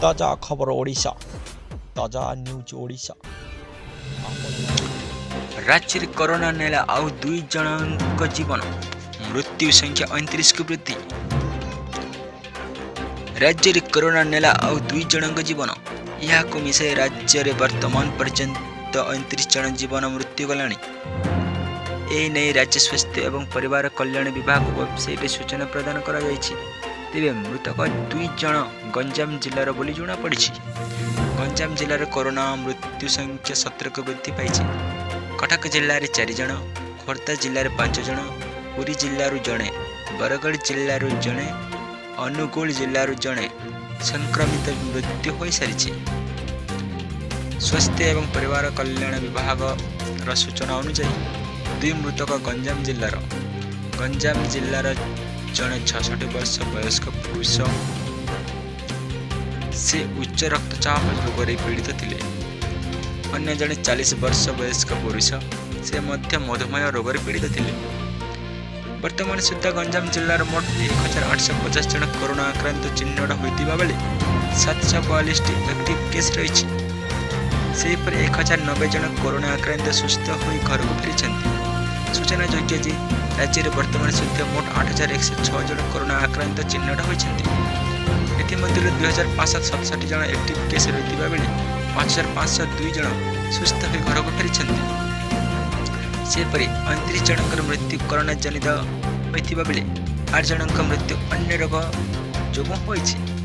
ताजा खबर ओडिशा ताजा न्यूज ओडिशा राज्य में कोरोना नेला आउ 2 जनक जीवन मृत्यु संख्या 29 को वृद्धि। राज्य में कोरोना नेला आउ 2 जनक जीवन यह मिसाई राज्य में वर्तमान पर्यंत 29 जन जीवन मृत्यु गलानी। यह नहीं राज्य स्वास्थ्य एवं परिवार कल्याण विभाग वेबसाइट सूचना प्रदान करा जायछि। तेबे मृतक 2 जन गंजाम जिलार बोली जना पड़ी। गंजाम जिलार कोरोना मृत्यु संख्या 17 को वृद्धि पाई। कटक जिले में 4 जन, खोर्धा जिले में 5 जन, पुरी जिलूर जड़े, बरगढ़ जिलूर जड़े, अनुगुल जिलूर जड़े संक्रमित मृत्यु हो सारी। स्वास्थ्य एवं परिवार कल्याण विभाग सूचना अनुसार 2 मृतक गंजाम जिलार जड़े 66 वर्ष वयस्क पुरुष से उच्च रक्तचाप रोग पीड़ित थे। अन्य जड़े 40 वर्ष वयस्क पुरुष से मध्य मधुमेह रोग पीड़ित थे। वर्तमान सुधा गंजाम जिलार मोट 1850 जन कोरोना आक्रांत चिन्हट होता बेले 742 एक्टिव केस रही। से 1090 जन कोरोना आक्रांत सुस्थ हो घर को फेरी। सूचना योग्य जे राज्य में वर्तमान सुधा मोट 8106 जन कोरोना आक्रांत चिन्हट होती। एमध्य 2567 जन एक्टिव केस रही बेले 5502 जन सुस्थ हो घर को फेरी। सेपरी 29 जनकर मृत्यु कोरोना जनित होता बेले 8 जनक मृत्यु अन्य रोग जो होती।